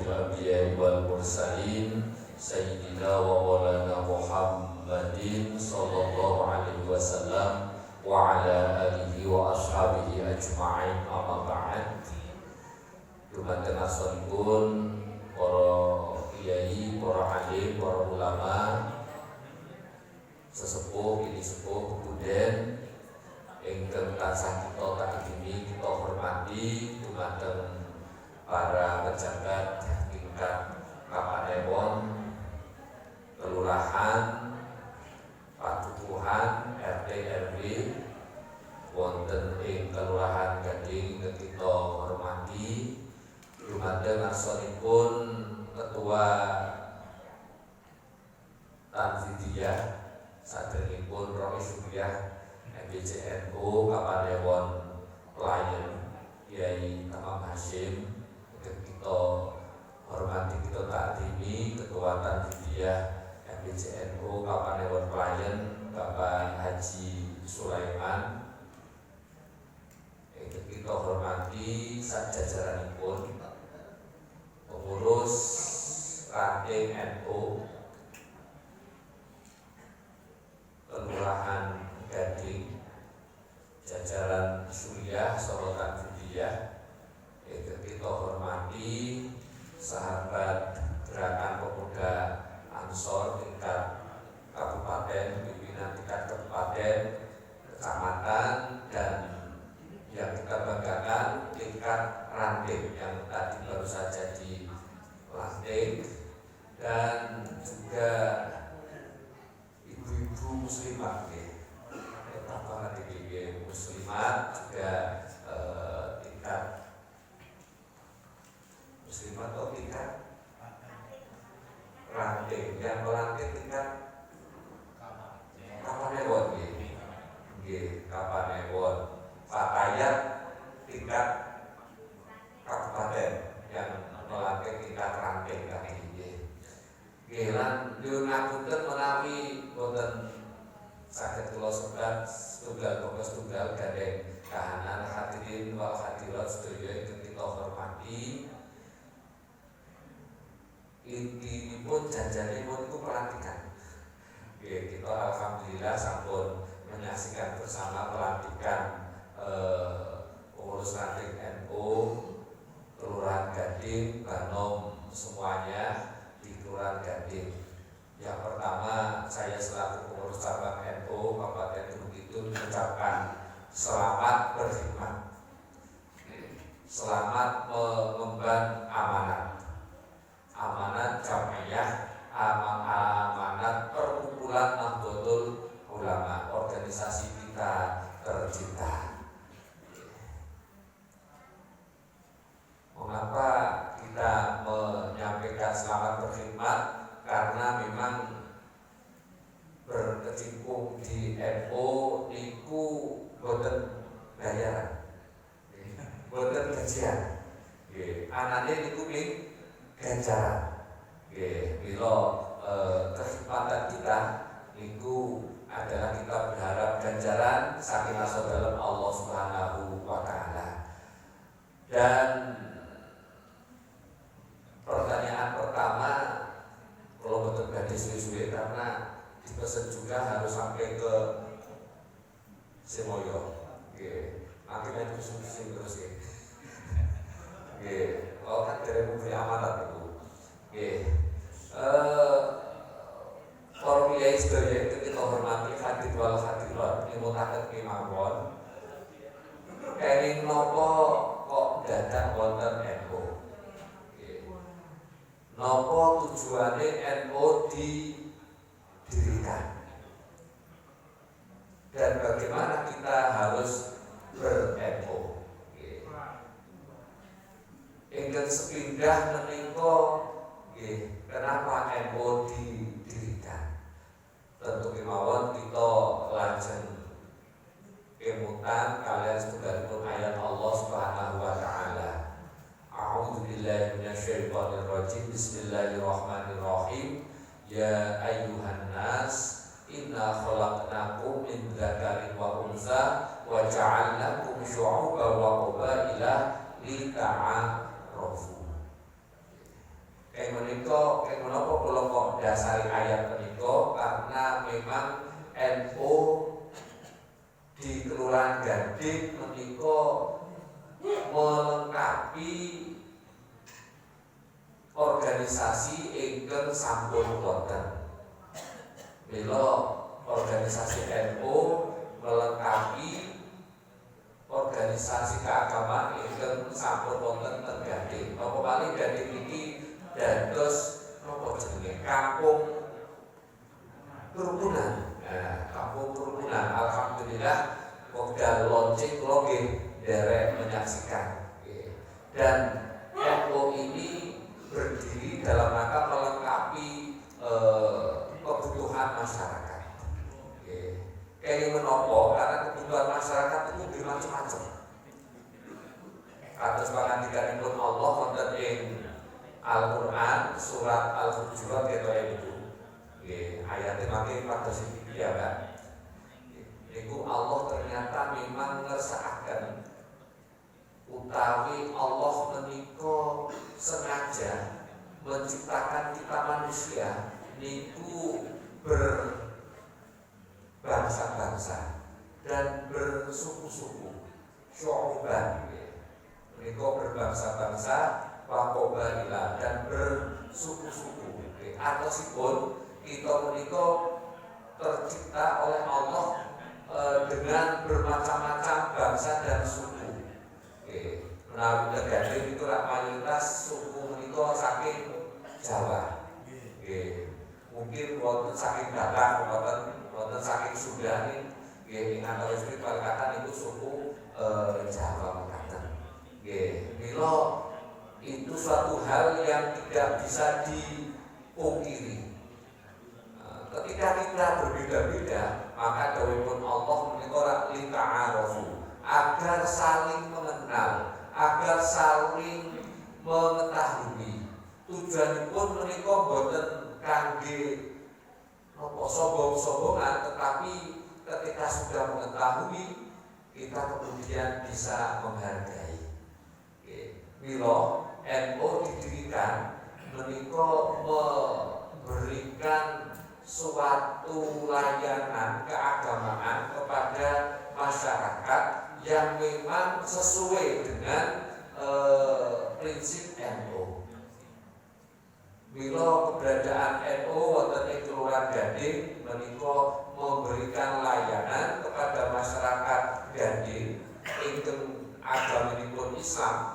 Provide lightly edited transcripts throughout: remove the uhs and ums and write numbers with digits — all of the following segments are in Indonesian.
الأنبياء والمرسلين سيدنا ومولانا محمد صلى الله عليه وسلم وعلى آله وأصحابه أجمعين أما بعد. Dumateng asmanipun para kiai, para alim, para ulama, sesepuh, kini sepuh, kebuden ingkang tansah kita takdimi, kita hormati. Dumateng para pejabat tingkat kapanewon, kelurahan, padukuhan, RT RW wonten ing kelurahan Gading kita hormati. Dumateng asmanipun Ketua Tanfidiyah sadèrèngipun Rois Subriyah MBCNU Kapanewon Pelayan Kiai Tamam Hasyim, kita hormati, kita takdimi Ketua Tanfidiyah MBCNU Kapanewon Pelayan Bapak Haji Sulaiman, kita hormati sajajaranipun pengurus ranting NU Kelurahan Gading, jajaran Suriah Sorotan Fidiyah, kita hormati sahabat gerakan pemuda Ansor tingkat kabupaten, pimpinan tingkat kabupaten, kecamatan, dan yang kita banggakan tingkat ranting yang tadi baru saja dilantik, dan juga ibu-ibu muslimat, muslimat juga tingkat muslimat atau tingkat ranting, yang melantik tingkat Kapanewon, Kapanewon, Fatayat tingkat kabupaten yang melantik tingkat ranting tadi. Lan nyuwun ngapunten menawi boten saged kula sebat tunggal gandeng kahanan hadirin wal hadirat sedaya ingkang kita hormati. Intinipun janjanipun itu pelantikan. Kita alhamdulillah sampun menyaksikan bersama pelantikan pengurus ranting NU Kelurahan Gading, Banom semuanya di Kelurahan Gading. Yang pertama, saya selaku pengurus cabang NU Kabupaten Gunung Kidul mengucapkan selamat berkhidmat, selamat mengemban amanat jamaiyah, amanat perkumpulan Nahdlatul Ulama, organisasi kita tercinta. Mengapa kita menyampaikan selamat berkhidmat? Karena memang berkecimpung di NU niku boten bayaran, boten gajian. Anane niku ning ganjaran. Bila kekhidmatan kita niku adalah kita berharap ganjaran saking asa dalem Allah Subhanahu wa taala. Dan pertanyaan pertama, kalau betul badhe suwe-suwe karena dipesan juga harus sampai ke Semoyo. Nanti main kusum-kusum terus ya. Kalau kan dari memberi amanat itu. Para kiai sedaya itu kita hormati hadir wal hadirat nyuwunaken kemawon. Kenging napa kok dadak wonten NU? Napa tujuane NU didirikan? Dan bagaimana kita harus ber-NU? Ingkang sepindah menika kenapa NU didirikan? Tentu kemawon kita lajeng kemutan kalian setunggalipun ayat Allah Subhanahu wa taala. A'udzubillahi minasyaitonir rajim. Bismillahirrahmanirrahim. Ya ayyuhan nas inna khalaqnakum min dzakarin wa unsa wa ja'alnakum syu'uban wa qabaila lita'arafu. Kayak menapa kula kok dasari ayat menika karena memang NU di Kelurahan Gading menika melengkapi organisasi ingkang sampun wonten. Mila organisasi NU melengkapi organisasi keagamaan ingkang sampun wonten teng Gading. Napa malih Gading niki dados napa jenenge kampung kerukunan. Nah, kampung kerukunan. Alhamdulillah wekdal launching kula nggih derek menyaksikan. Dan NU ini berdiri dalam rangka melengkapi kebutuhan masyarakat. Kayak menapa karena kebutuhan masyarakat itu bermacam-macam. Kados pangandikanipun Allah wonten ing Al-Qur'an surat Al-Hujurat itu. Ayatnya makin kados iki ya, Pak. Iku Allah ternyata memang ngersakaken utawi Allah menika sengaja menciptakan kita manusia niku berbangsa-bangsa dan bersuku-suku, syu'uban. Menika berbangsa-bangsa wa qabaila dan bersuku-suku. Artosipun kita menika tercipta oleh Allah dengan bermacam-macam bangsa dan suku. Menawi Gading itu mayoritas suku menika saking Jawa. Mungkin wonten saking Batak, wonten saking Sunda nggih ingkang resmi perkataan itu suku Jawa mekaten. Mila itu suatu hal yang tidak bisa dipungkiri. Ketika kita berbeda-beda, maka dawuhipun Allah menika lita'arufu, agar saling mengenal, agar saling mengetahui. Tujuanipun menika boten kangge napa sombong-sombongan, tetapi ketika sudah mengetahui, kita kemudian bisa menghargai. Mila NU didirikan menika memberikan suatu layanan keagamaan kepada masyarakat yang memang sesuai dengan prinsip NU. Mila keberadaan NU wonten ing Kelurahan Gading menika memberikan layanan kepada masyarakat Gading ingkang agamanipun Islam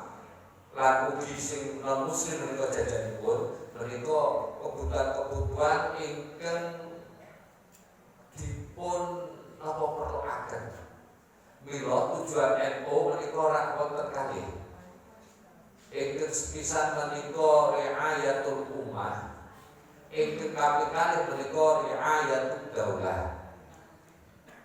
lan ugi sing non muslim menika jajanipun menika kebutuhan-kebutuhan ingkang dipun napa perluaken. Mila tujuan NU menika ora wonten kalih. Ingkang sepisan menika riayatul ummah. Ingkang kaping kalih menika riayatul daulah.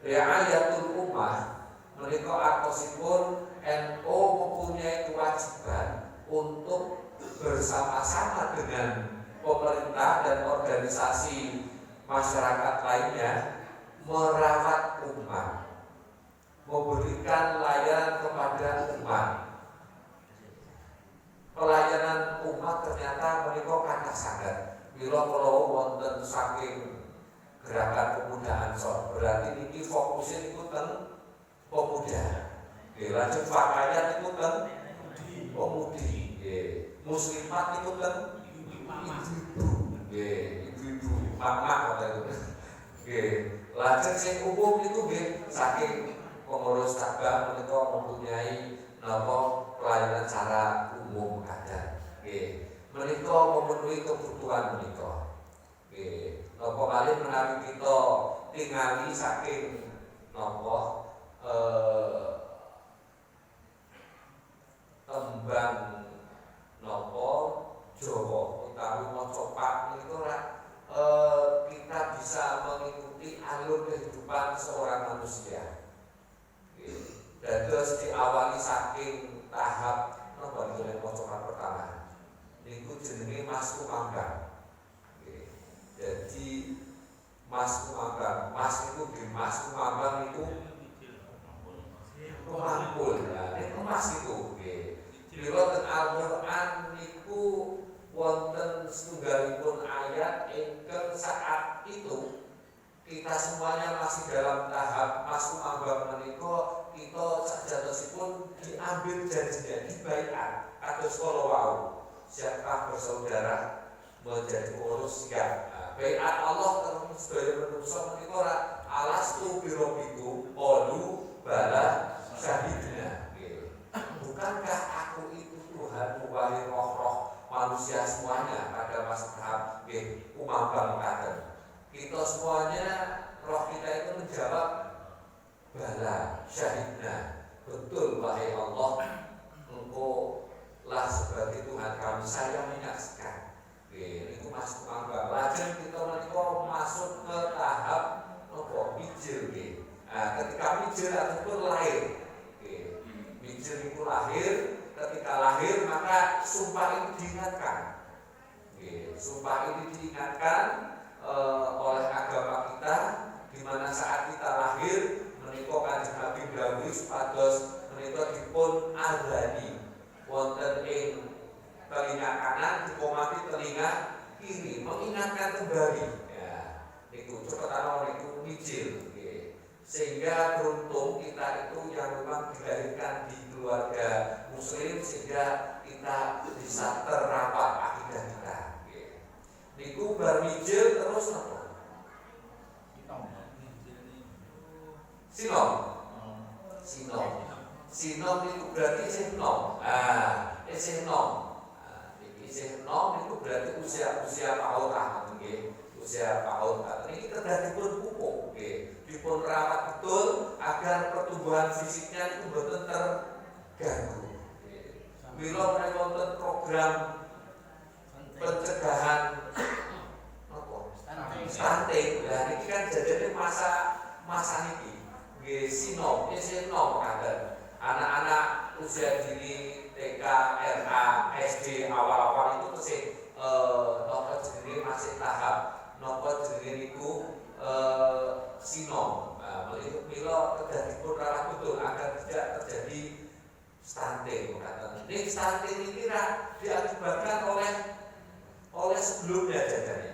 Riayatul ummah menika artosipun NU mempunyai kewajiban untuk bersama-sama dengan pemerintah dan organisasi masyarakat lainnya merawat umat, memberikan layanan kepada umat. Pelayanan umat ternyata menika kathah sanget. Mila kula wonten saking gerakan pemuda Ansor, berarti niki fokusnya niku teng pemuda. Lanjut pakaian niku teng pemudi. Muslimat niku teng ibu-ibu, mak-mak ngoten niku. Lajeng sing umum niku nggih saking pengurus cabang menika mempunyai napa pelayanan secara umum ada. Menika memenuhi kebutuhan menika. Napa malih menawi kita tingali saking napa tembang napa Jawa utawi maca Pak menika kita bisa mengikuti alur kehidupan seorang manusia. Dados diawali saking tahap napa niku maca Pak pertama. Niku jenenge Mas Kumambang. Jadi Mas Kumambang, Mas itu di Mas Kumambang itu pemampul ya, ini Mas itu. Bila ten Al-Qur'an niku wonten setunggalipun ayat ingkang saat itu kita semuanya masih dalam tahap mas kumambang menika kita sajatosipun diambil janjinya dibaiat kados kala wau siapkah bersaudara menjadi pengurus siap. Baiat Allah terus sedaya menungso menika ora alastu birabbikum qalu bala syahidna. Bukankah aku itu Tuhan wahai roh-roh manusia semuanya pada masa tahap kumambang katen. Kita semuanya roh kita itu menjawab bala syahidna. Betul wahai Allah, Engkau lah sebagai Tuhan kami, saya menyaksikan. Itu masuk kumambang. Lajeng kita menika masuk ke tahap mijil. Ketika mijil ataupun lahir. Mijil itu lahir, ketika lahir maka sumpah ini diingatkan. Sumpah ini diingatkan oleh agama kita, di mana saat kita lahir menika Kanjeng Nabi dawuh supados menika dipun adzani wonten ing telinga kanan dikomati telinga kiri, mengingatkan kembali. Ya, niku cepetana niku mijil. Sehingga beruntung kita itu yang memang dilahirkan di keluarga muslim sehingga kita bisa terapat akidah kita. Niku bar mijil terus apa? Sinom. Sinom itu berarti isih nom. Isih nom. Isih nom itu berarti usia PAUD nggih. Usia PAUD. Niki kedah dipun pupuk nggih. Dipun rawat betul agar pertumbuhan fisiknya itu mboten terganggu. Mila menawi wonten program pencegahan stunting. Lah niki kan jadinya masa niki nggih sinom, isih nom kader. Anak-anak usia dini TK, RA, SD awal-awal itu masih nopo jenenge masih tahap nopo jenenge niku sinom. Mila kedah dipun rawat betul agar tidak terjadi stunting. Ini stunting ini diakibatkan oleh sebelumnya jadinya.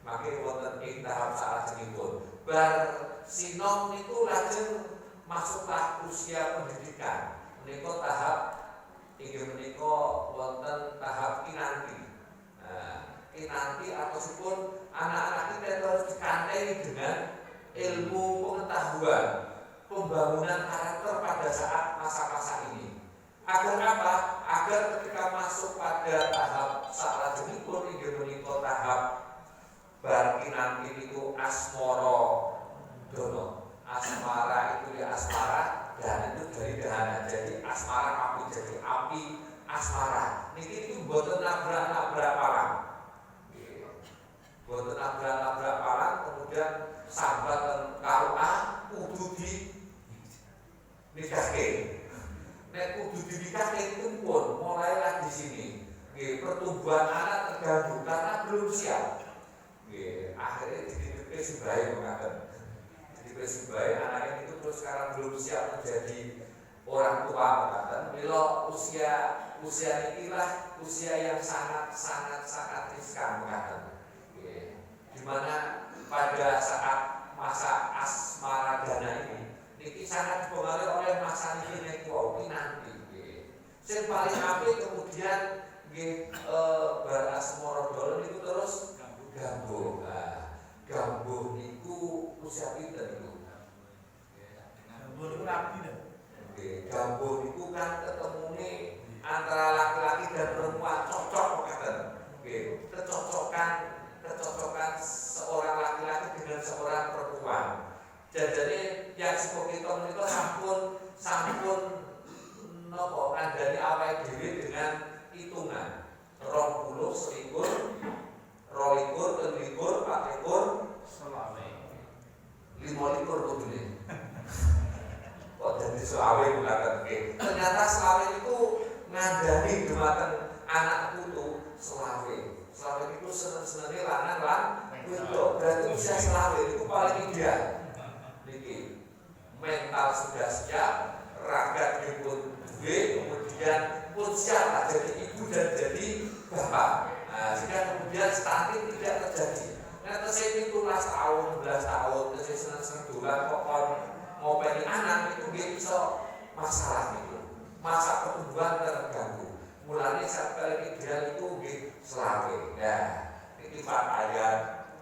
Maka wonten ing tahap salajengipun bar sinom niku lajeng masuklah usia pendidikan. Menika tahap inggih menika wonten tahap kinanti. Kinanti ataupun anak-anak kita harus dikanteni dengan ilmu pengetahuan, pembangunan karakter pada saat masa-masa ini. Agar apa? Agar ketika masuk pada tahap salajengipun inggih menika tahap bar kinanti niku asmara dono. Asmara itu ya asmara, dan itu dari dahana. Jadi asmara api, jadi api asmara. Niki itu boten nabrak parang. Boten nabrak parang, kemudian sambat KUA kudu di nikahke. Nek kudu di nikahke itu pun mulailah di sini. Pertumbuhan anak terganggu karena belum siap. Akhirnya dididiknya sebaik mengatakan. Sebagai anaknya itu terus sekarang belum siap menjadi orang tua mengatakan. Mila usia inilah usia yang sangat riskan mengatakan. Dimana pada saat masa asmara dana ini sangat dipengaruhi oleh masa ini nanti. Yang paling apik kemudian bar asmara dolen itu terus gambuh. Gambuh niku usia pinten niku? Gambuh niku rabi lho. Nggih, gambuh niku kan ketemune antara laki-laki dan perempuan cocok mekaten. Nggih, kecocokan seorang laki-laki dengan seorang perempuan. Jadinya yang sepuh kita menika sampun napa kandhani awake dhewe dengan hitungan 20, 21, 22, 24, 25 kudune. Kok jadi selawe mengatakan ternyata selawe itu ngandani dumateng anak putu selawe. Selawe itu seneng-senenge lanang lan wedok. Berarti usia selawe itu paling ideal. Niki mental sudah siap, raga pun duwe, kemudian pun siap jadi ibu dan jadi bapak. Nah, sehingga kemudian stunting tidak terjadi. Nah, tesih 17 tahun, 12 tahun, tesih seneng-seneng dolan kok ngopeni anak itu dia bisa masalah itu. Masa pertumbuhan terganggu. Mulanya sampai ideal itu nggih selawe. Nah, iki Pak Ayat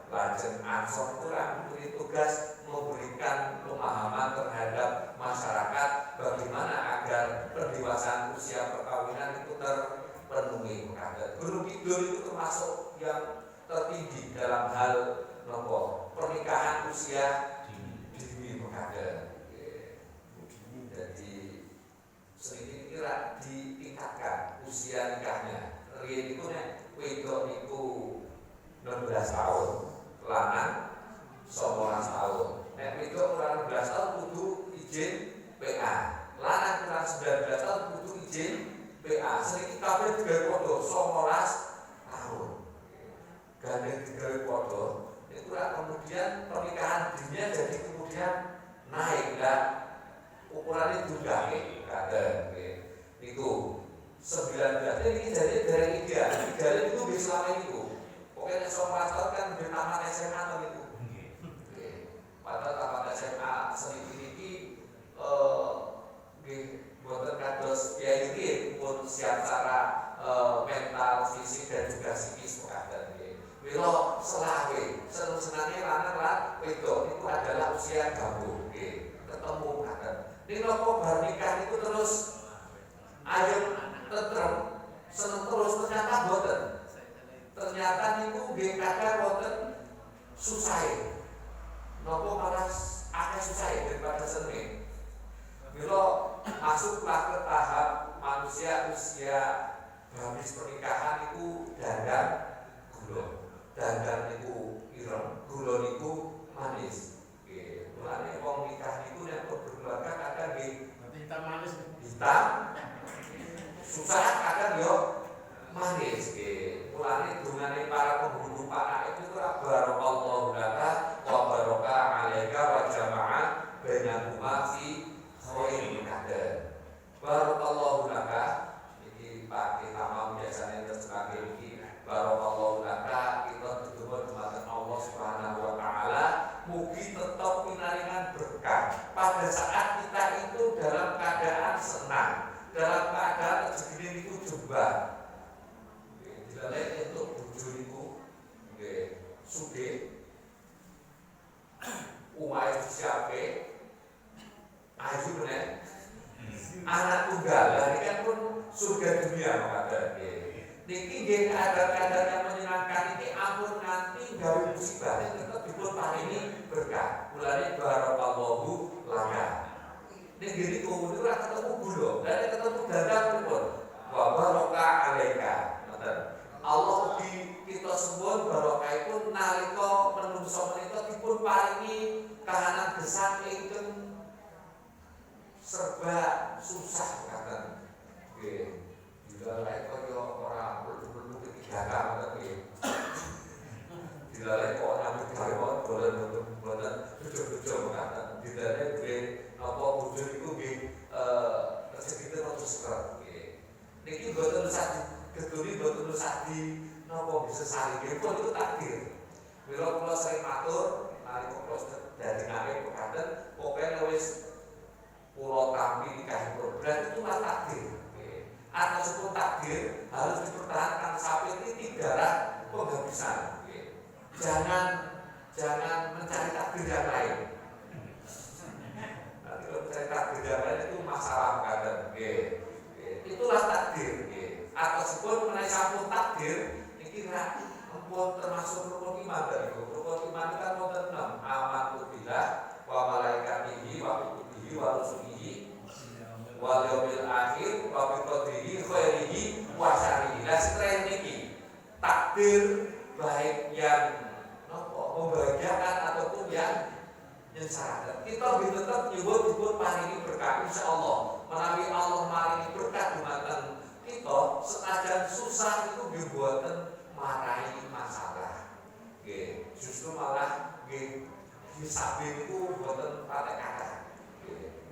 lajeng ansor kurang punya tugas memberikan pemahaman terhadap masyarakat bagaimana agar pendewasaan usia perkawinan itu terpenuhi. Gunung Kidul itu termasuk yang tertinggi dalam hal nopo pernikahan usia dini mekaten. Jadi sedikit kira ditingkatkan usia nikahnya. Riyen iku nek wedok niku 16 tahun, lanang 19 tahun. Nek wedok kurang 16 tahun kudu izin PA. Lanang kurang 19 tahun kudu izin PA. Sedikit kabeh digawe padha 19 tahun. Gandeng digawe padha, itu kemudian pernikahan dininya jadi kemudian naik lah. Ukurannya juga kader itu 19 ini jadi dari ideal itu bisa selama itu pokoknya selama tahun kan udah tamat SMA atau itu padahal tamat SMA sedikit ini buatan kados ya ini pun siap secara mental, fisik dan juga psikis kader kalau selawe senang-senangnya lanang wedok itu adalah usia gabung ketemu kader. Ini nopo bar nikah itu terus ayo tentrem seneng terus ternyata boten. Ternyata niku nggih kadang boten susah. Nopo malah akeh susah daripada seneng. Bila masuklah ke tahap manusia usia habis pernikahan itu dandan gula. Dandan niku ireng, gula niku manis. Mulane wong nikah niku nek berkeluarga kadang nggih hitam manis. Hitam susah kadang yo manis nggih. Mulane dungane para penghulu anak itu ora barakallahu laka wa baraka alaika wa jama'a bainakuma fi khairin kader. Barakallahu laka iki pakai nama biasanya terjemah iki barakallahu laka kita dituntut dumateng Allah Subhanahu wa taala mugi tetap pinaringan berkah pada saat kita itu dalam keadaan senang, dalam keadaan rezeki itu jembar. Dilalai untuk bojo niku nggih sugih. Umay siape ayu meneh. Anak tunggal, ini kan pun surga dunia mengatakan niki nggih kadar-kadar yang menyenangkan ini ampun nanti gawe musibah tetap dipun paringi berkah. Mulane barakallahu laka. Nek ngene kuwi ora ketemu gula, lan ketemu dadang pripun? Wa baraka alaika. Ngoten. Allah ugi kita semua barokahipun nalika menungso menika dipun paringi kahanan gesang ingkang serba susah ngoten. Nggih. Dilalai kaya ora perlu ketidakan tapi dilalai kok nyambut gawe bolen bejo-bejo mengatakan dilalai gue apa bojo iku nggih rezeki terus sekret nggih niki boten usah geduni boten usah di napa bisa saling pun itu takdir. Mila kula sering matur nalika kula dadi nanging pekaten pokoke wis kula tampi nikah berarti itu takdir. Ataupun takdir harus dipertahankan sampai titik darah penghabisan. Jangan mencari takdir yang lain. Nanti kalau mencari takdir yang lain itu masalah kadang. Itulah takdir. Ataupun menaik sampun takdir, ini ampun termasuk rukun iman dari rukun iman kan wonten 6. Amantu billah wa malaikatihi wa kutubihi wa rusulihi wal yaumil akhir wa bi qadrihi khairihi wa syarrihi. Lah setelah niki takdir baik yang membahagiakan ataupun yang nyengsarakan. Kita tetap nyuwun paringi berkah insyaallah. Menawi Allah maringi berkah dumateng kita senajan susah itu dibuaten marahi masalah. Nggih, justru malah nggih hisabe niku boten patek kathah.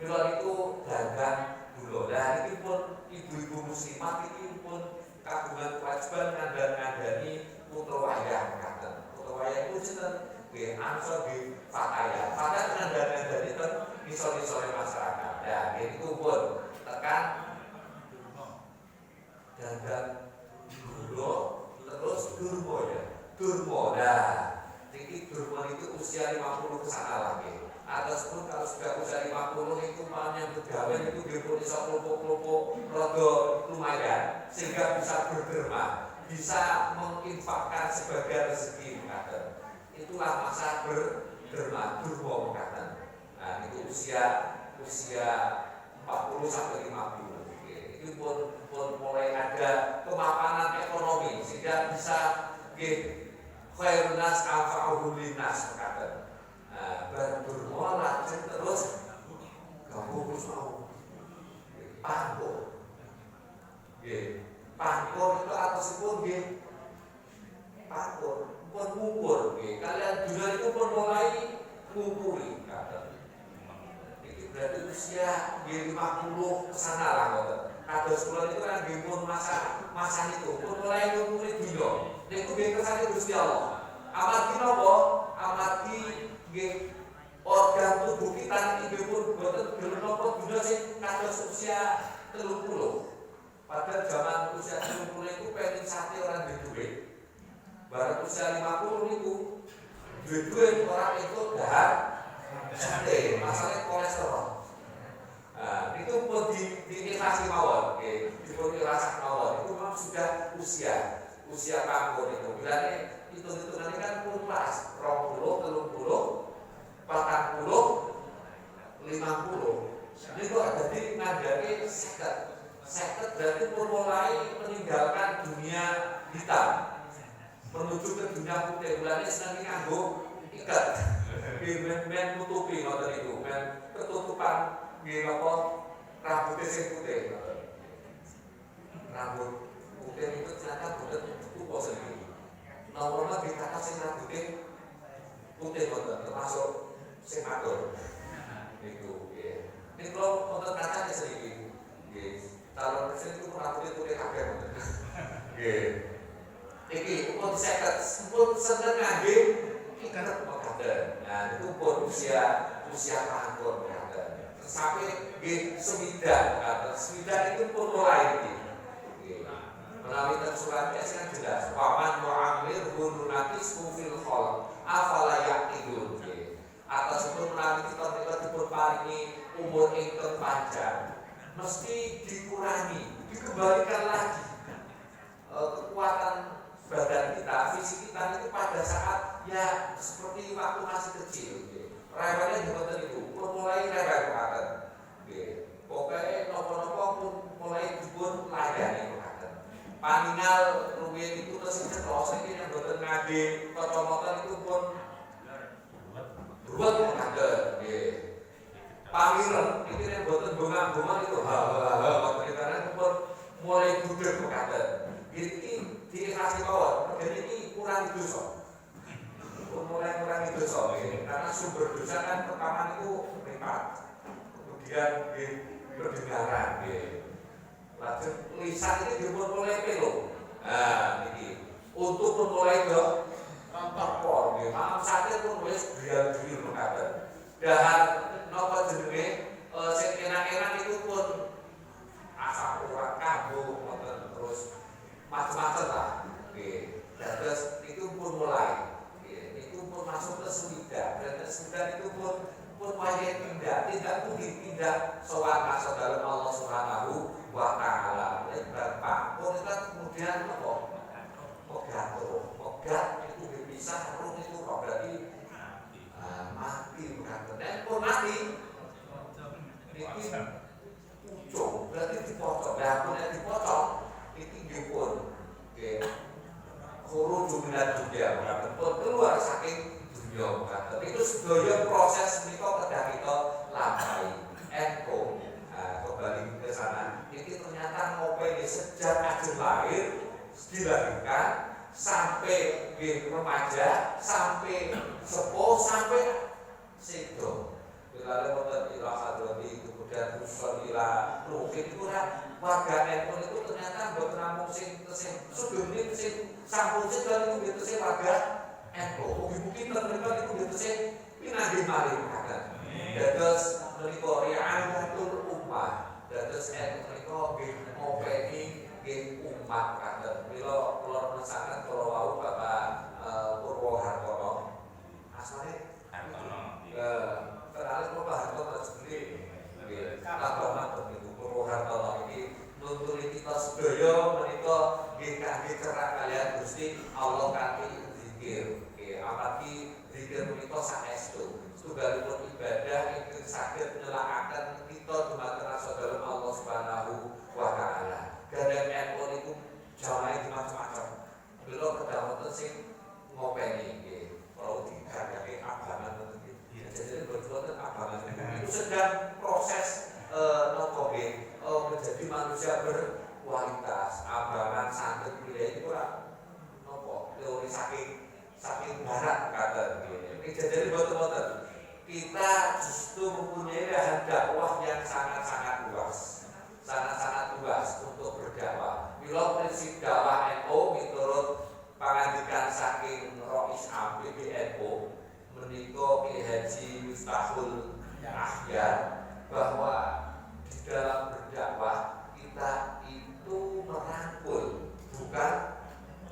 Mila niku dagang gula. Lah iki pun ibu-ibu muslimat iki pun kagungan kewajiban ngandani putra wayang katen. Putra wayang itu sinten? Nggih ansor di fataya. Fataya ngandani ten isor-isore masyarakat. Ya, itu pun tekan dandan dulu terus durmo ya. Durmo. Nah, tinggi durmo itu usia 50 ke sana lagi. Ataupun kalau sudah usia 50 itu malam yang bergawe itu dipun iso kelompok-kelompok rada lumayan sehingga bisa berderma, bisa menginfakkan sebagian rezeki mekaten. Itulah masa berderma durma mekaten. Nah, itu usia 40 sampai 50. Itu pun mulai ada kemapanan ekonomi sehingga bisa khairun nas anfa'uhum linnas mekaten. Berdurmo lajeng terus gabung terus mau pangkur. Pangkur itu atasipun pangkur, pun ngukur. Kalian dunia itu pun mulai ngukuri. Itu berarti usia 50 kesana lah. Kados kula itu kan pun masa itu pun mulai ngukuri dunia. Niku nggih kersane Gusti Allah. Amargi napa? Amargi organ tubuh kita ini pun boten gelem napa guna sing kados usia 30. Pada zaman usia 30 itu pengen sate orang duwe. Barang usia 50 niku duwe orang itu dahar sate, masalah kolesterol. Nah, itu pun diikhlaskan mawon, dipun ikhlaskan mawon. Itu memang sudah usia pangkur itu. Bilane hitung-hitungannya kan pun pas 20, 30, 40, 50. Ini kok jadi ngandani 50 berarti pun mulai meninggalkan dunia hitam menuju ke dunia putih. Bulannya senang nganggo ikat men nutupi ngoten itu men ketutupan nggih apa rambutnya sing putih. Rambut putih itu ternyata boten cukup sendiri. Nomornya dikata sing rambutnya putih ngoten termasuk sing matur niku nggih. Nek kula wonten kacane sedikit nggih. Calon presiden itu rambutnya putih kabeh ngoten. Nggih. Iki pun 50 pun seneng ngangge ikat mekaten. Nah, itu pun usia pangkur mekaten. Sampai nggih swidak katen. Swidak itu pun mulai iki. Nggih. Menawi tersuratnya sing jelas. Waman mu'amir hununakis fil khalq. Afala yaqilun. Atasipun menawi kita dipun paringi umur ingkang panjang mesti dikurangi, dikembalikan lagi kekuatan badan kita, fisik kita itu pada saat ya seperti waktu masih kecil. Rewelnya juga itu, pun mulai rewel banget. Pokoknya nopo-nopo pun mulai dipun layani banget. Paningal rumiyin itu terus cetos iki yang boten ngade kacamata itu pun buat mengajar, pangiran ini yang buatan bunga-bunga itu karena mulai budek mengajar. Ini dikasih bawah, jadi ini kurang dosa. Mulai kurang dosa, karena sumber dosa kan pertama itu privat, kemudian pendengaran, lalu lisan ini dibuat mulai pelo. Nah, ini untuk memulai dong. Terpor, maaf saja pun wis biar-biar mekaten. Dahar napa jenenge sing enak-enak itu pun asap ora kambuh ngoten terus macam-macam lah. Nggih. Terus itu pun mulai. Itu pun masuk ke swidak. Dan swidak itu pun wajib tidak pun ditindak sowan masuk dalam Allah Subhanahu wa taala. Berapa pun itu kemudian apa? Pegat itu bisa rung itu kok berarti mati bukan dan pun mati ini ujung berarti dipotong dan pun yang dipotong itu dipun huruf jumlah dunia bukan pun keluar saking dunia bukan itu sedaya proses menika kedah kita lampahi enko kembali ke sana ini ternyata ngopi sejak ajeng lahir dilahirkan sampai remaja, sampai sepuh, sampai sedo. Bila lewat ilah hadroni kemudian kemudian usul ila ruhin itu warga NU itu ternyata buat namung sing sebelumnya sing sampun sing dan itu sing warga NU mungkin mereka itu sing pinanggi mari kata dados menika ri'ayatul ummah dados NU menika nggih ngopeni nggih umat kata mila kula sangat kula wau Bapak Purwohartono asmane Hartono kenal Bapak Hartono sendiri Bapak itu Purwohartono ini nuntuni kita sedaya menika nggih kangge cerak kalian Gusti Allah kanthi zikir apalagi zikir menika saestu setunggalipun ibadah ingkang saged nyelakaken kita dumateng saudara Allah Subhanahu wa taala gadang NU niku jamaah macam-macam lho kedawonten sing ngopeni nggih kalau digandake abangan ngoten iki jadi boten abangan itu sedang proses nopo nggih menjadi manusia berkualitas abangan santet pilih itu ora nopo teori saking barat kata nggih iki jadi boten kita justru mempunyai lahan dakwah yang sangat-sangat luas untuk berdakwah. Mila prinsip dakwah NU miturut pangandikan saking Rois Am PBNU menika Ki Haji Miftahul Ahyar bahwa di dalam berdakwah kita itu merangkul bukan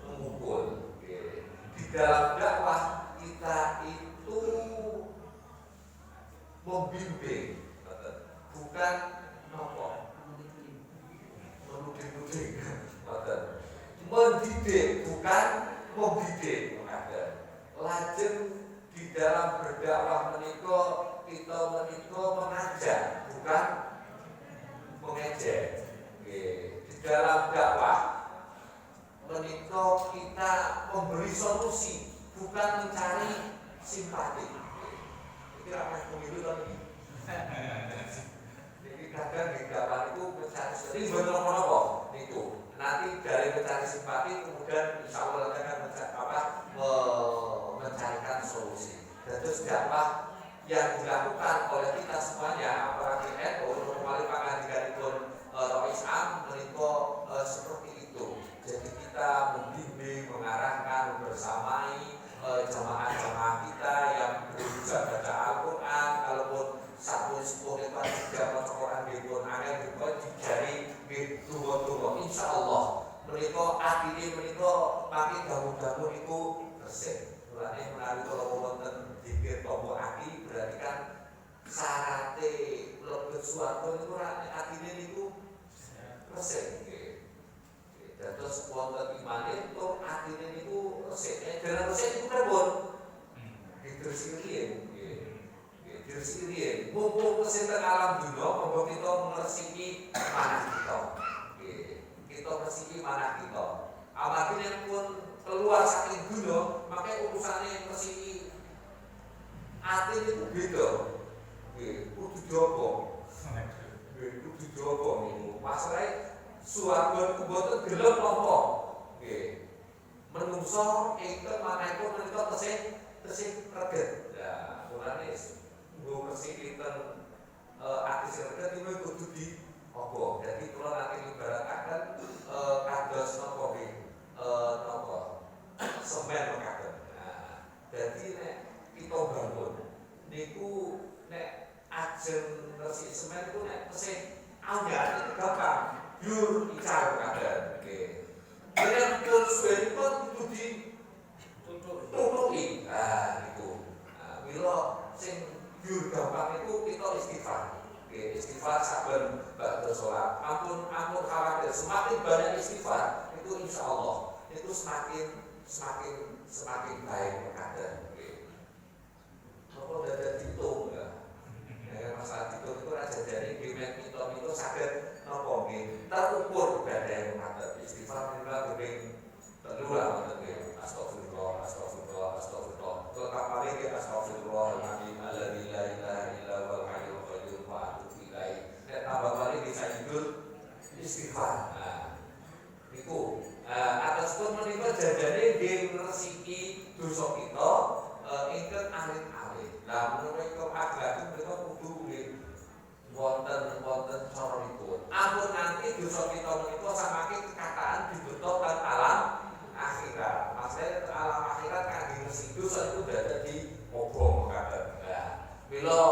memukul. Di dalam dakwah kita itu membimbing bukan nopo menuding mendidik bukan membidik lajeng di dalam berdakwah menika kita mengajak bukan mengejek di dalam dakwah menika kita memberi solusi bukan mencari simpati apa yang pemilu tadi jadi kadang di dakwah itu mencari simpati betul apa itu nanti dari mencari simpati kemudian insya Allah akan mencarikan solusi dan terus dakwah yang dilakukan oleh kita semuanya apalagi NU melalui pangandikanipun Rois Am menika seperti itu jadi kita membimbing mengarahkan membersamai jamaah-jamaah kita yang bisa baca Al-Quran kalaupun satu sepuluh lepas tiga Al-Quran dipun angin dipun dijari tunggu insya Allah menika akhirnya menika makin damu-damu itu bersih mulanya menawi kalau wonten dikir tombol aki berarti kan sarate lebet suatu itu akhirnya itu bersih dan terus wonten imane itu akhirnya itu resik dengan resik itu pripun diresiki diresiki mumpung kesehatan alam dunia monggo kita meresiki manah kita meresiki manah kita apabila pun keluar saking dunia makanya urusannya meresiki hati itu beda kudu jogo niku masalahnya suwarga itu boten gelem napa nggih menungso ingkang manahipun menika tesih reget ya mulane nggo mesti pinten ati reget niku kudu di apa dadi kula nanti ibarataken kados napa nggih napa semen mekaten nah dadi nek kita bangun niku nek ajeng resik semen niku nek tesih anjane gampang yur ical kadang nggih. Yen suwe pun kudu ditutuki. Niku. Mila sing yur gampang itu kita istighfar. Nggih, istighfar saben ba'da salat. Ampun khawatir semakin banyak istighfar itu insyaallah itu semakin baik kadang nggih. Apa dadi ditung ya. Masalah ditung itu aja jare gemet itu saged napa nggih terukur ibadah yang mantap istighfar niku ping telu lah ngoten nggih astagfirullah tetap paling nggih astagfirullahaladzim alladzi la ilaha illa huwal hayyul qayyum wa atubu ilaih nek tambah paling bisa hidup istighfar niku atas pun menika jajane nggih ngresiki dosa kita Bila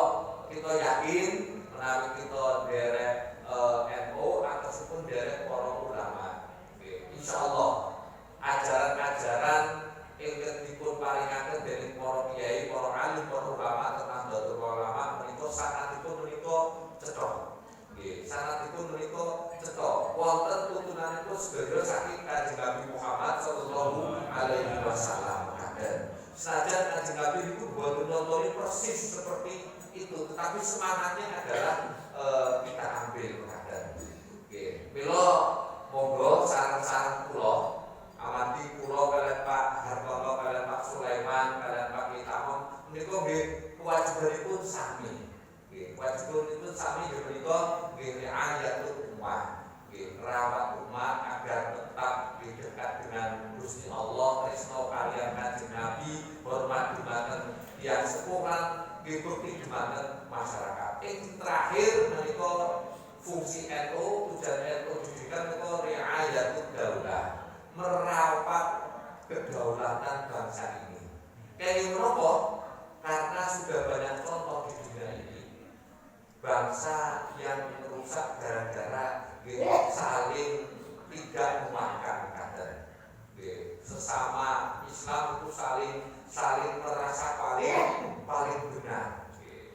kita yakin menawi kita derek NU ataupun derek para ulama, insyaallah ajaran-ajaran ingkang dipun paringaken dening para kiai, para alim, para ulama tentang Nahdlatul Ulama menika sanadipun menika cetha. Nggih, sanadipun menika cetha. Wonten tutunanipun sedaya saking Kanjeng Nabi Muhammad sallallahu alaihi wasallam. Senajan Kanjeng Nabi itu boten nonton persis seperti itu, tetapi semangatnya adalah kita ambil perhatian. Oke, mila monggo saran-saran kula amargi kula kalian Pak Hartono, kalian Pak Sulaiman, kalian Pak Kitamon menika nggih kewajibanipun sami. Nggih, kewajibanipun sami nggih menika nggih riayatul ummah. Nggih, rawat umat agar tetap dekat dengan Gusti Allah, tresno kalian Kanjeng Nabi, hormat dumateng tiyang sepuh lan nggih bukti dumateng masyarakat. Ing terakhir menika fungsi NU, tujuan NU didikan menika riayatul daulah, merawat kedaulatan bangsa ini. Kaya menapa? Karena sudah banyak contoh di dunia ini bangsa yang merusak gara-gara saling tidak memakan kader. Sesama Islam itu saling merasa paling benar,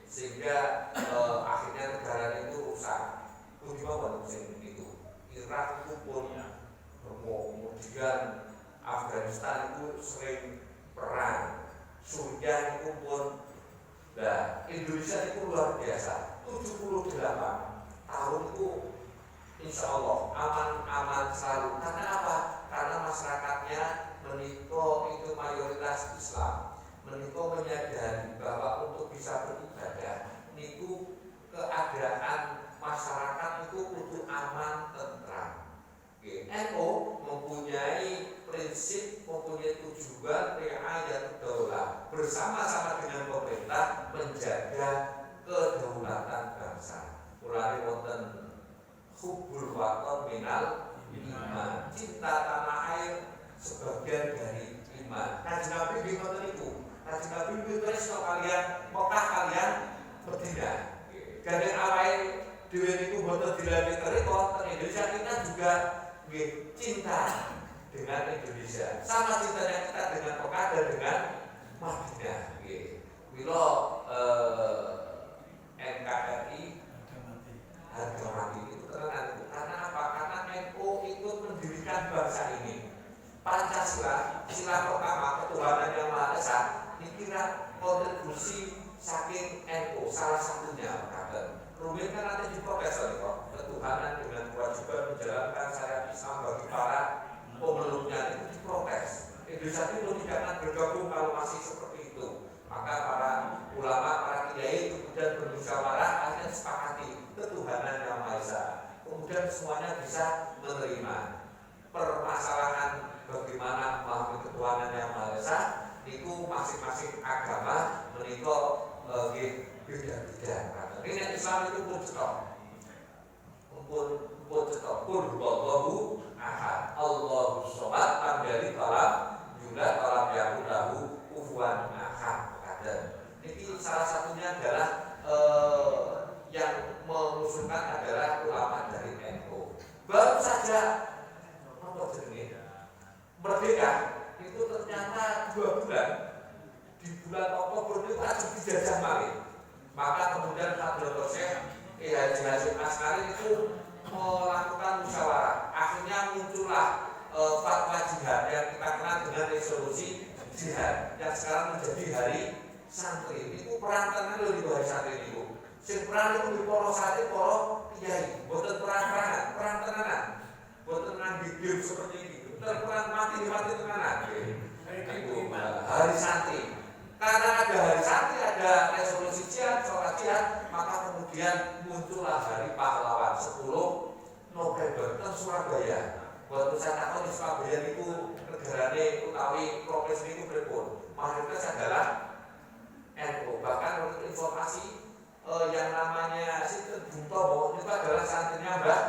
sehingga akhirnya negara itu rusak. Bagaimana musim itu? Irak itu pun kemudian Afghanistan itu sering perang, Suriah itu pun, nah Indonesia itu luar biasa. 78 tahun itu insya Allah aman selalu. Karena apa? Karena masyarakatnya menika itu mayoritas Islam, menika menyadari bahwa untuk bisa beribadah niku keadaan masyarakat itu kudu aman tentram. NU mempunyai prinsip, mempunyai tujuan riayatul daulah bersama-sama dengan pemerintah menjaga kedaulatan bangsa. Mulai wonten hubbul waton minal iman, cinta tanah air sebagian dari iman. Kanjeng Nabi nggih ngoten niku. Kanjeng Nabi tresno kalian Mekah kalian Madinah. Gandeng awake dhewe niku boten dilalui kereta teng Indonesia, kita juga nggih cinta dengan Indonesia. Sama cintanya kita dengan Mekah dan dengan Madinah nggih. Mila NKRI harga mati itu tenan. Karena apa? Karena NU ikut mendirikan bangsa ini. Pancasila, sila pertama ketuhanan yang Maha Esa, dikira kontribusi saking NU salah satunya. Rumit kan nanti diprotes kok. Ketuhanan dengan kewajiban menjalankan syariat Islam bagi para pemeluknya itu diprotes. Indonesia itu tidak akan bergabung kalau masih seperti itu. Maka para ulama, para kiai kemudian bermusyawarah akhirnya disepakati ketuhanan yang Maha Esa. Kemudian semuanya bisa menerima permasalahan bagaimana memahami ketuhanan yang Maha Esa. Itu masing-masing agama menika beda-beda. Ini Islam itu pun cetok, pun cetok. Qul huwallahu ahad, Allahus somad, lam yalid walam yulad walam yakul lahu kufuwan ahad. Ini salah satunya adalah yang mengusulkan adalah ulama dari NU. Baru saja merdeka itu ternyata 2 bulan, di bulan Oktober itu aja dijajah malih. Maka kemudian Fadil Syekh Haji Hasyim Asy'ari itu melakukan musyawarah. Akhirnya muncullah fatwa jihad yang kita kenal dengan resolusi jihad yang sekarang menjadi hari santri. Itu perang tenan lho di hari santri niku. Sing perang itu di para santri, para kiai. Boten perang-perangan, perang tenanan. Boten nang game seperti ini. Boten perang mati tenanan. Itu hari santri. Karena ada hari santri, ada resolusi jihad, sholat jihad, maka kemudian muncullah hari pahlawan 10 November di Surabaya. Buat saya takut di Surabaya itu negarane utawi provinsi itu pripun. Mayoritas adalah NU. Bahkan menurut informasi yang namanya Sinten Bung Tomo itu adalah santrinya Mbah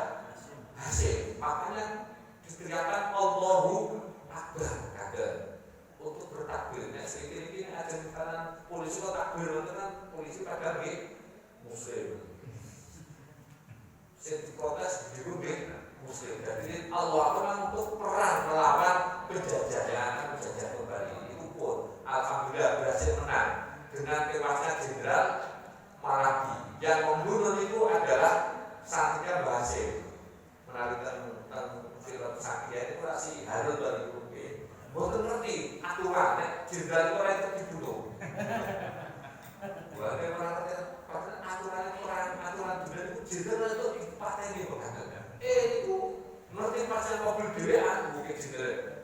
Hasyim. Makanya diteriakan Allahu Akbar kader untuk bertakbir. Nah, sedikit ini ada di kanan polisi kok tak takbir kan polisi padahal nggih muslim. Sing protes niku nggih muslim. Jadi Allah akan untuk perang melawan penjajah kembali. Itu pun alhamdulillah berhasil menang dengan tewasnya Jenderal Malabi. Yang membunuh itu adalah santrinya Mbah Hasyim. Menalikan film Sakia itu masih Harun dari Ruki. Boten ngerti aturan jenderal itu orang itu dibunuh. Buat orang aturan jenderal itu jenderal itu dipateni bukan. Itu ngerti pasien mobil dhewean mungkin jenderal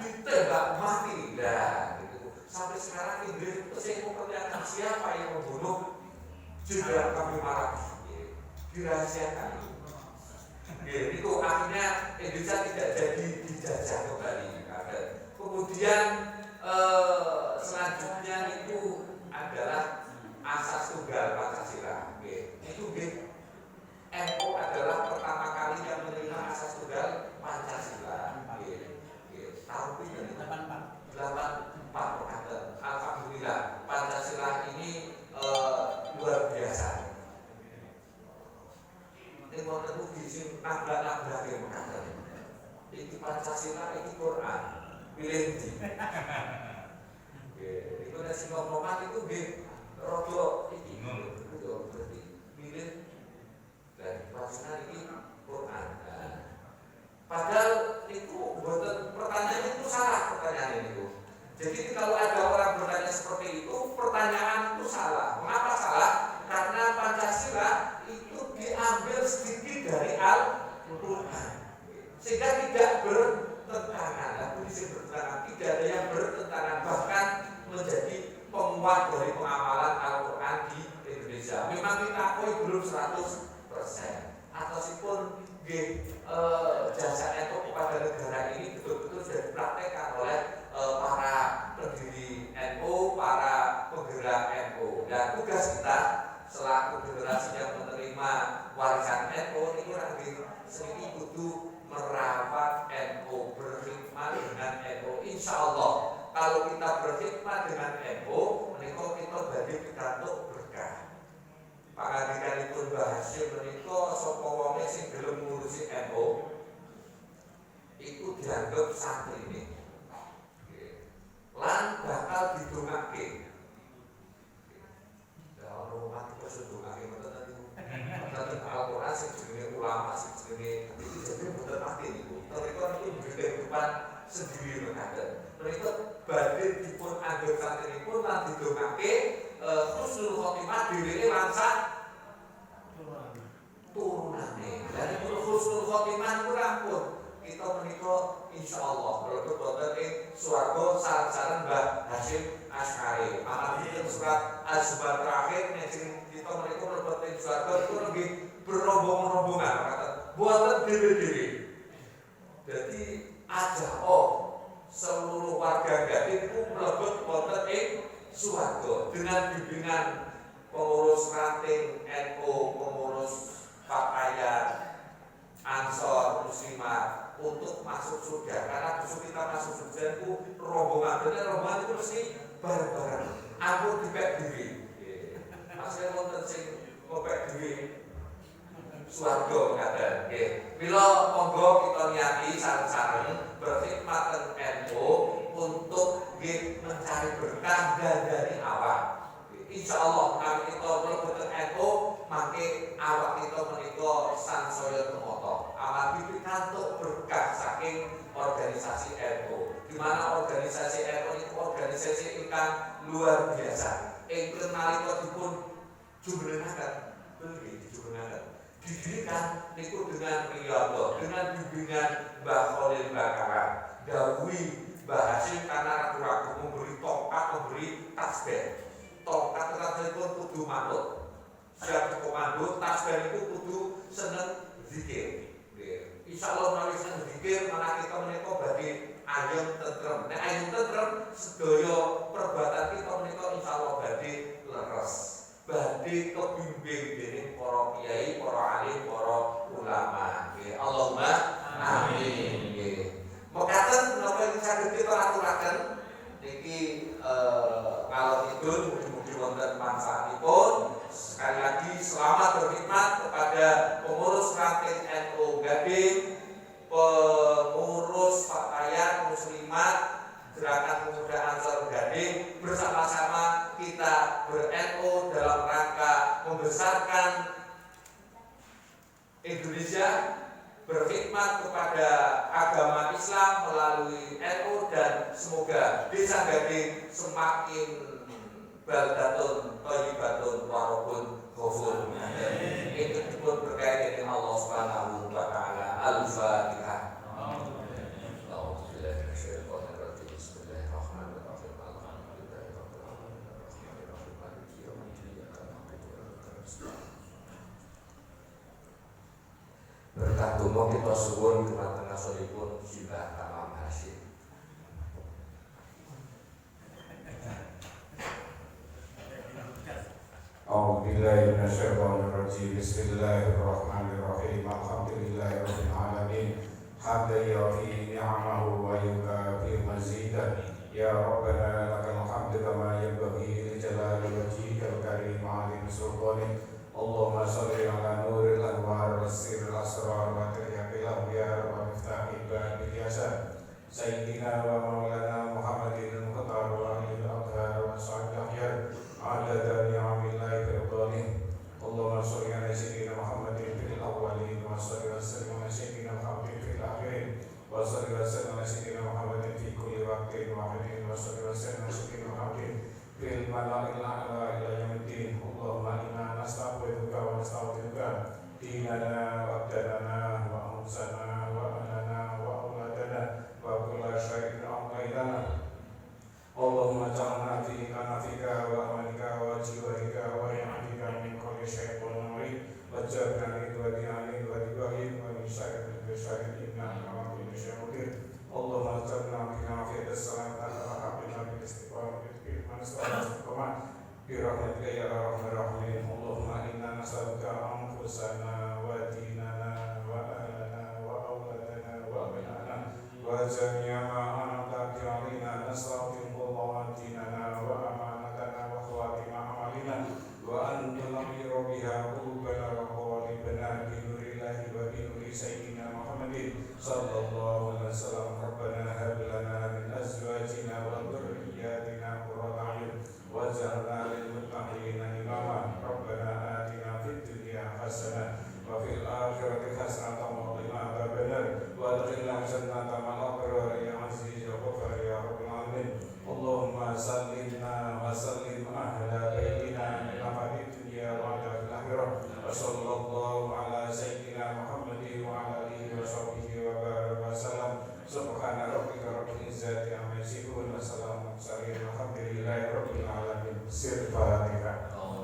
ditembak mati. Nah, gitu. Sampai sekarang Inggris itu saya mempertanyakan siapa yang membunuh jenderal kami Malabi. Dirahasiakan. Itu akhirnya Indonesia tidak jadi dijajah kembali. Kemudian selanjutnya itu adalah asas tunggal Pancasila. Itu NU adalah pertama kali yang menerima asas tunggal Pancasila. Tahun 84. Alhamdulillah Pancasila ini luar biasa. Ini mau tentu izin nabrak yang mengatakan ini Pancasila, ini Quran pilih di itu ada si ngomong itu rodo ini berarti pilih dan Pancasila ini Quran. Padahal itu pertanyaan itu salah pertanyaan itu. Jadi kalau ada orang bertanya seperti itu, pertanyaan itu salah. Mengapa salah? Karena Pancasila itu diambil sedikit dari Al-Quran, sehingga tidak bertentangan. Tidak ada yang bertentangan, bahkan menjadi penguat dari pengamalan Al-Quran di Indonesia. Memang kita akui belum 100%. Ataupun jasa NU kepada negara ini betul-betul sudah dipraktekkan oleh para pendiri NU, para penggerak NU. Dan tugas kita selaku generasi yang menerima warisan NU itu nanti sedikit kudu merawat NU, berkhidmat dengan NU. Insya Allah kalau kita berkhidmat dengan NU, menika kita badhe pikantuk berkah. Pangandikanipun Mbah Hasyim menika sapa wonge sing gelem ngurusi NU iku dianggap santrine. Lan bakal didongake. Kalau mati kesudungake mboten niku. Al-Qur'an sing jenenge ulama sing jenenge iki jenenge mboten mati niku. Mereka niku kehidupan sendiri mekaten. Mereka badhe dipun anggap santrinipun lan didongake husnul khotimah dheweke langsat turunane. Dari husnul khotimah niku rampun. Kita menika insyaallah mlebet wonten ing swarga sareng-sareng Mbah Hasyim Asy'ari. Amarga surat Az-Zumar terakhir nek kita menika mlebet ing swarga iku lebih berombong-rombongan kata boten dhewe-dhewe. Jadi aja seluruh warga Gading itu mlebet wonten ing swarga dengan bimbingan pengurus ranting NU, pengurus pakaian Ansor Muslimah untuk masuk surga. Karena justru kita masuk surga itu rombongan, dan rombongan itu mesti bareng-bareng. Aku dipek dhewe. Asline wonten sing kopek dhewe swarga katen. Nggih. Mila monggo kita niati sareng-sareng berkhidmat NU untuk mencari berkah dari awak. Insyaallah kami kita mlebet NU mangke awak kita menika sansaya tumata. Amargi pikantuk berkah saking organisasi NU. Di mana organisasi NU itu organisasi ingkang luar biasa. Ingkang nalika dipun jumenengaken, didirikan niku dengan riyadhah, dengan bimbingan Mbah Khalil Bakaran. Dawuhi Mbah Hasyim karena ragu-ragu memberi tongkat, memberi tasbih. Tongkat itu kudu manut, siap komando, tasbih itu kudu seneng zikir. Insyaallah menawi seneng zikir, malah kita menika badhe ayem tentrem. Nek ayem tentrem, sedaya perbuatan kita menika insyaallah badhe leres. Badhe kebimbing dening para kiai, para alim, para ulama. Nggih, Allahumma amin. Nggih. Mekaten menapa ingkang saged kita aturaken niki ngalor idul mugi wonten manfaatipun. Sekali lagi selamat berkhidmat kepada pengurus ranting NU Gading, pengurus Fatayat Muslimat, Gerakan Pemuda Ansor Gading. Bersama-sama kita ber-NU dalam rangka membesarkan Indonesia, berkhidmat kepada agama Islam melalui NU, dan semoga Desa Gading semakin baldatun thayyibatun warabun ghafur. Itu pun berkait dengan Allah Subhanahu wa taala. Al-Fatihah. Berkah donga kita suwun dumateng asalipun Simbah Tamam Hasyim. A'udzubillahi minasyaitonirrajim. Bismillahirrahmanirrahim. Alhamdulillahirabbil alamin. Hamdan yafi ni'amahu wa yukafi mazidah. Ya Rabbana lakal hamdu kama yanbaghi li jalali wajhikal karim 'azim sultanik. Allahumma shalli ala nuril anwar wasiril asrar wa tayyibil anbiya wa miftahil babil yasa. Sayyidina wa maulana Muhammadin mukhtar wa alil adhar wa sahbihi adada ni'amillahi fil qalin. Allahumma shalli ala sayyidina Muhammadin fil awwalin wa shalli wa sallim ala sayyidina Muhammadin fil akhirin wa shalli wa sallim ala sayyidina Muhammadin fi kulli waqtin wa hin wa shalli wa sallim ala sayyidina Muhammadin fil mala'il a'la ila yaumiddin. Allahumma inna nastaghfiruka wa nastaghfiruka dinana wa abdana wa anfusana wa ahlana wa auladana wa kulla syai'in a'taitana. Allahumma ja'alna fi kanafika wa amanika wa jiwarika wa ya'atika min kulli syai'in marid wa ja'alna min wadiyani wa dibahin wa min syai'in bisyai'in inna ala kulli syai'in qadir. Allahumma ja'alna fi nafiyatis salatan wa haqina bil istiqamah bil istiqamah bi rahmatika ya arhamar rahimin. Allahumma inna nas'aluka anfusana wa dinana wa ahlana wa auladana wa abnana wa jami'a ma an'amta alaina. Nastaghfirullah dinana wa amanatana wa khawatima amalina wa an tunammiru biha qulubana wa qalibana bi nurillahi wa bi nuri sayyidina Muhammadin sallallahu alaihi wasallam. Rabbana hab lana min azwajina wa dhurriyyatina qurrata a'yun waj'alna lil muttaqina imama. Rabbana atina fid dunya hasanah wa fil akhirati hasanah wa qina adzabannar wa adkhilna jannata ma'al abrar ya aziz ya ghafar